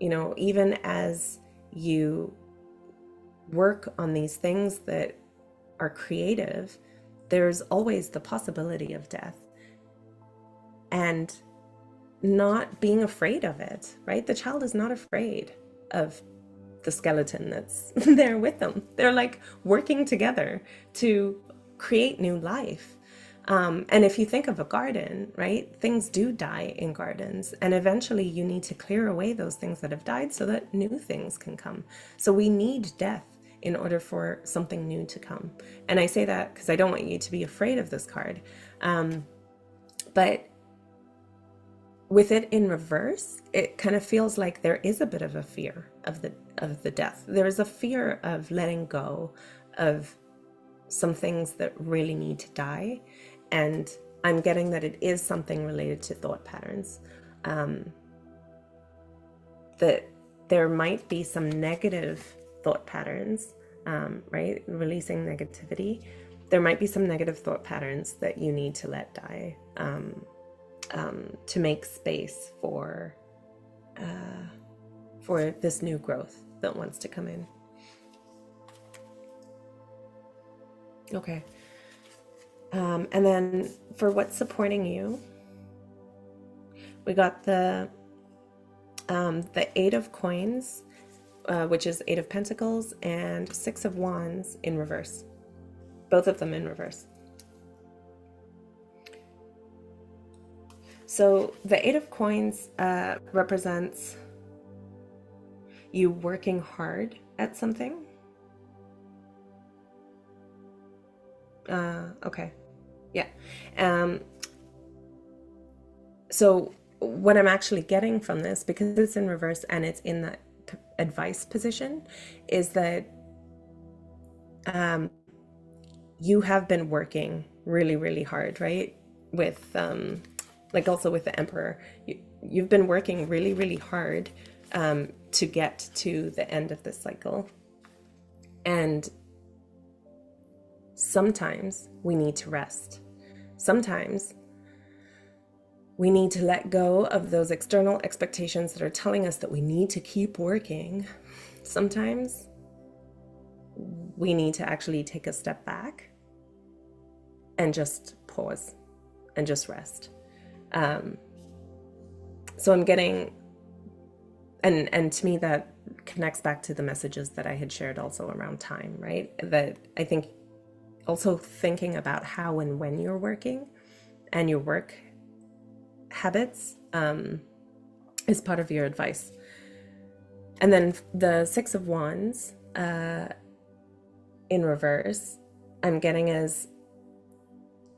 you know, even as you work on these things that are creative, there's always the possibility of death, and not being afraid of it, right? The child is not afraid of the skeleton that's there with them. They're like working together to create new life. And if you think of a garden, right, things do die in gardens, and eventually you need to clear away those things that have died so that new things can come. So we need death in order for something new to come. And I say that because I don't want you to be afraid of this card. But with it in reverse, it kind of feels like there is a bit of a fear of the death. There is a fear of letting go of some things that really need to die. And I'm getting that it is something related to thought patterns. That there might be some negative thought patterns, right? Releasing negativity. There might be some negative thought patterns that you need to let die, to make space for this new growth that wants to come in. Okay. And then for what's supporting you, we got the Eight of Coins, which is Eight of Pentacles, and Six of Wands in reverse. Both of them in reverse. So the Eight of Coins represents you working hard at something. Okay. Yeah. So what I'm actually getting from this, because it's in reverse and it's in the advice position, is that you have been working really, really hard, right? With like also with the Emperor, you've been working really, really hard to get to the end of this cycle. And sometimes we need to rest. Sometimes we need to let go of those external expectations that are telling us that we need to keep working. Sometimes we need to actually take a step back and just pause and just rest. So I'm getting, and to me that connects back to the messages that I had shared also around time, right? That I think also thinking about how and when you're working and your work habits is part of your advice. And then the Six of Wands in reverse, I'm getting as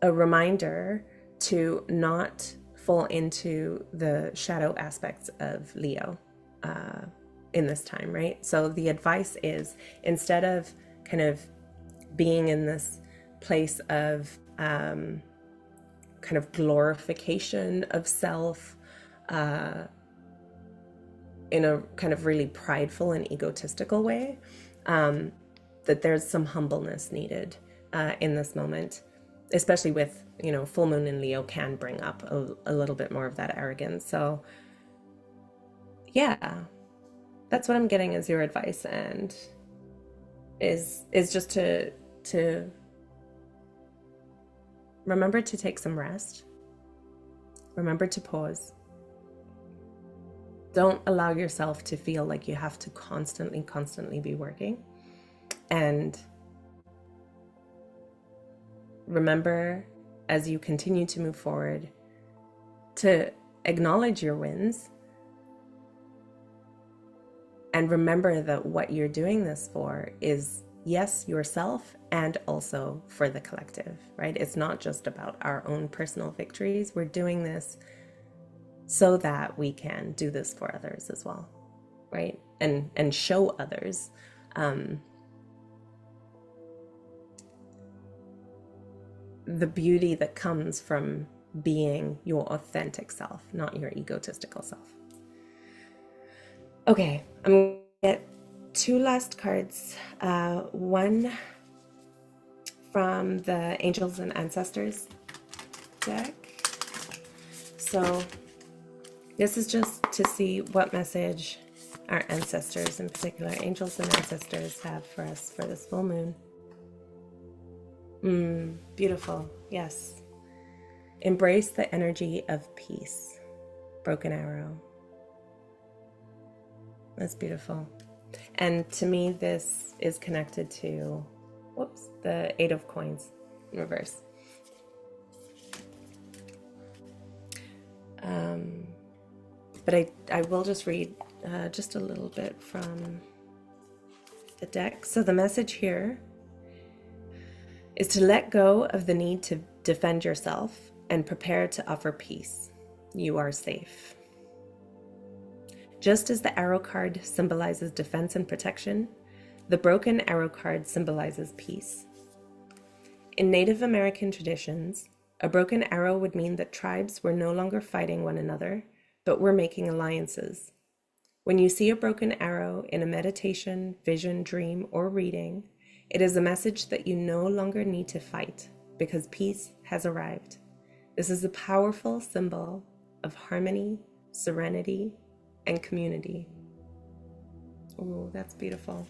a reminder to not fall into the shadow aspects of Leo in this time, right? So the advice is, instead of kind of being in this place of kind of glorification of self, in a kind of really prideful and egotistical way, that there's some humbleness needed in this moment, especially with, you know, full moon in Leo can bring up a little bit more of that arrogance. So yeah, that's what I'm getting as your advice, and is just to remember to take some rest. Remember to pause. Don't allow yourself to feel like you have to constantly be working. And remember, as you continue to move forward, to acknowledge your wins. And remember that what you're doing this for is, yes, yourself, and also for the collective, right? It's not just about our own personal victories. We're doing this so that we can do this for others as well, right? and show others the beauty that comes from being your authentic self, not your egotistical self. Okay, I'm going to get two last cards. One from the Angels and Ancestors deck. So this is just to see what message our ancestors, in particular angels and ancestors, have for us for this full moon. Beautiful. Yes. Embrace the energy of peace. Broken arrow. That's beautiful. And to me, this is connected to, the Eight of Coins in reverse. But I will just read just a little bit from the deck. So the message here is to let go of the need to defend yourself and prepare to offer peace. You are safe. Just as the arrow card symbolizes defense and protection, the broken arrow card symbolizes peace. In Native American traditions, a broken arrow would mean that tribes were no longer fighting one another, but were making alliances. When you see a broken arrow in a meditation, vision, dream, or reading, it is a message that you no longer need to fight because peace has arrived. This is a powerful symbol of harmony, serenity, and community. Oh, that's beautiful.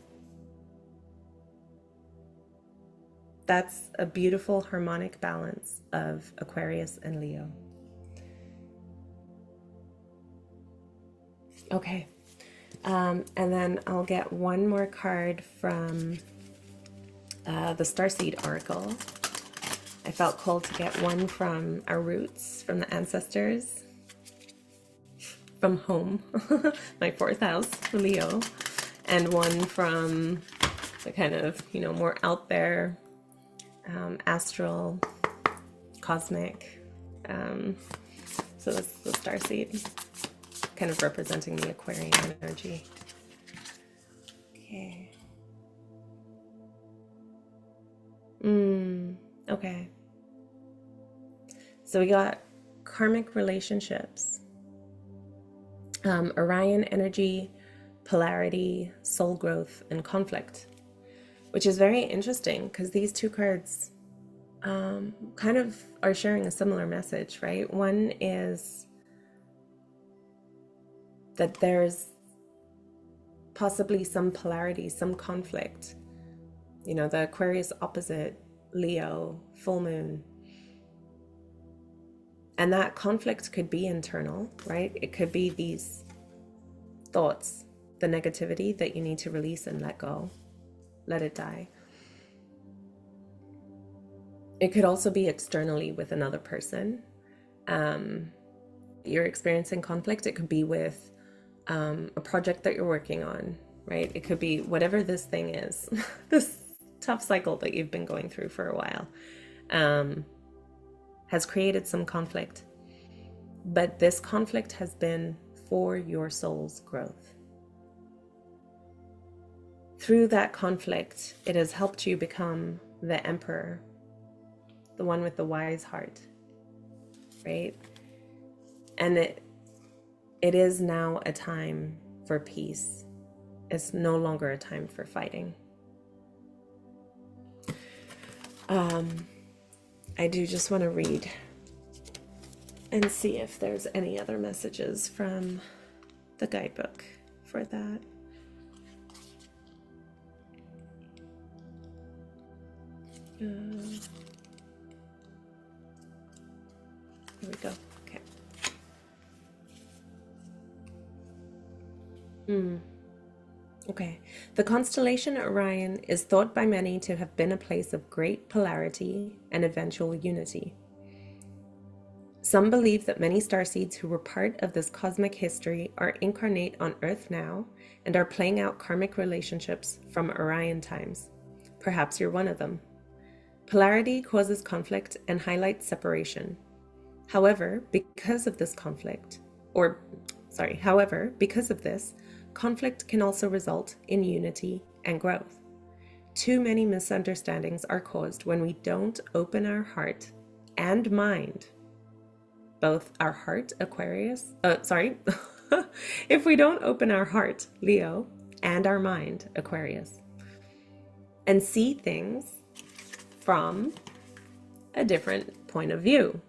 That's a beautiful harmonic balance of Aquarius and Leo. Okay, and then I'll get one more card from the Starseed Oracle. I felt called to get one from our roots, from the ancestors, from home, my fourth house, Leo, and one from the kind of, more out there, astral, cosmic. So that's the Starseed, kind of representing the Aquarian energy. Okay. Okay. So we got karmic relationships, Orion energy, polarity, soul growth, and conflict, which is very interesting because these two cards kind of are sharing a similar message, right? One is that there's possibly some polarity, some conflict. The Aquarius opposite, Leo, full moon. And that conflict could be internal, right? It could be these thoughts, the negativity that you need to release and let go, let it die. It could also be externally with another person. You're experiencing conflict. It could be with a project that you're working on, right? It could be whatever this thing is, this tough cycle that you've been going through for a while, has created some conflict. But this conflict has been for your soul's growth. Through that conflict, it has helped you become the emperor, the one with the wise heart, right? And it is now a time for peace. It's no longer a time for fighting. I do just want to read and see if there's any other messages from the guidebook for that. Here we go. Okay. Okay. The constellation Orion is thought by many to have been a place of great polarity and eventual unity. Some believe that many starseeds who were part of this cosmic history are incarnate on Earth now and are playing out karmic relationships from Orion times. Perhaps you're one of them. Polarity causes conflict and highlights separation. However, because of this, conflict can also result in unity and growth. Too many misunderstandings are caused when we don't open our heart and mind, both our heart, Aquarius, if we don't open our heart, Leo, and our mind, Aquarius, and see things from a different point of view.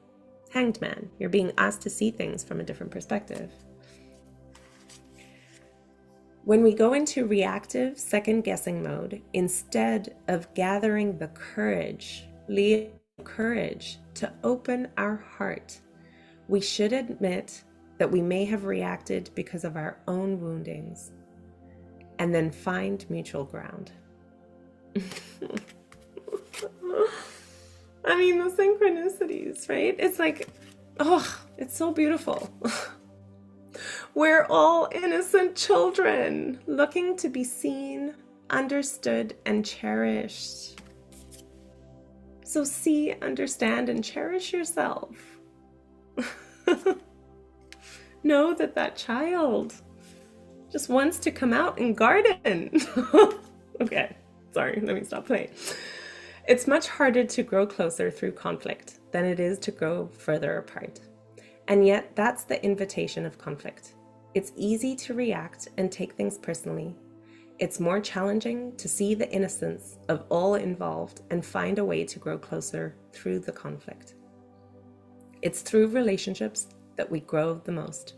Hanged Man, you're being asked to see things from a different perspective. When we go into reactive second-guessing mode, instead of gathering the courage, Leo, courage to open our heart, we should admit that we may have reacted because of our own woundings, and then find mutual ground. I mean, the synchronicities, right? It's like, oh, it's so beautiful. We're all innocent children looking to be seen, understood, and cherished. So see, understand, and cherish yourself. Know that that child just wants to come out and garden. Okay, sorry, let me stop playing. It's much harder to grow closer through conflict than it is to grow further apart. And yet, that's the invitation of conflict. It's easy to react and take things personally. It's more challenging to see the innocence of all involved and find a way to grow closer through the conflict. It's through relationships that we grow the most.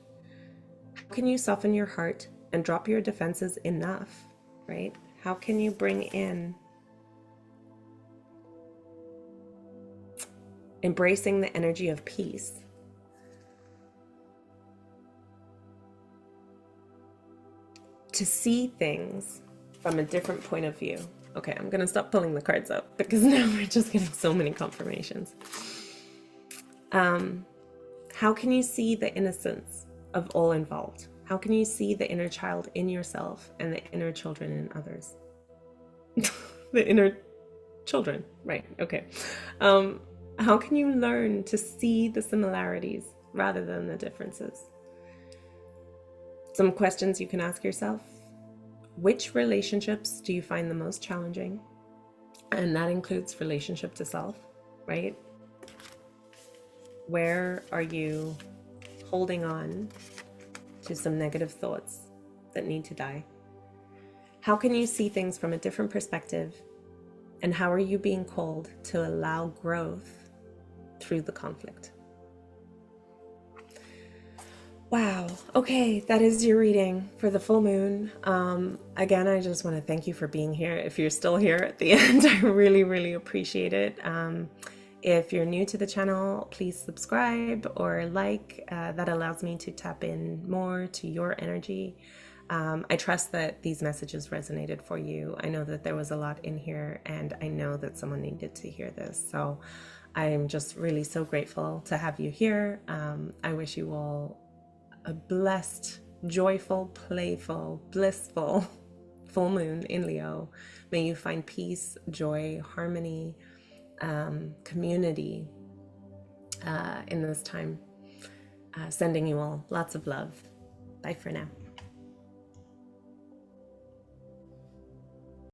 How can you soften your heart and drop your defenses enough, right? How can you bring in embracing the energy of peace? To see things from a different point of view. Okay, I'm gonna stop pulling the cards out because now we're just getting so many confirmations. How can you see the innocence of all involved? How can you see the inner child in yourself and the inner children in others? The inner children, right, okay. How can you learn to see the similarities rather than the differences? Some questions you can ask yourself. Which relationships do you find the most challenging? And that includes relationship to self, right? Where are you holding on to some negative thoughts that need to die? How can you see things from a different perspective? And how are you being called to allow growth through the conflict? Wow. Okay, that is your reading for the full moon. Again, I just want to thank you for being here. If you're still here at the end, I really, really appreciate it. If you're new to the channel, please subscribe or like. That allows me to tap in more to your energy. I trust that these messages resonated for you. I know that there was a lot in here, and I know that someone needed to hear this. So I'm just really so grateful to have you here. I wish you all a blessed, joyful, playful, blissful full moon in Leo. May you find peace, joy, harmony, community in this time. Sending you all lots of love. Bye for now.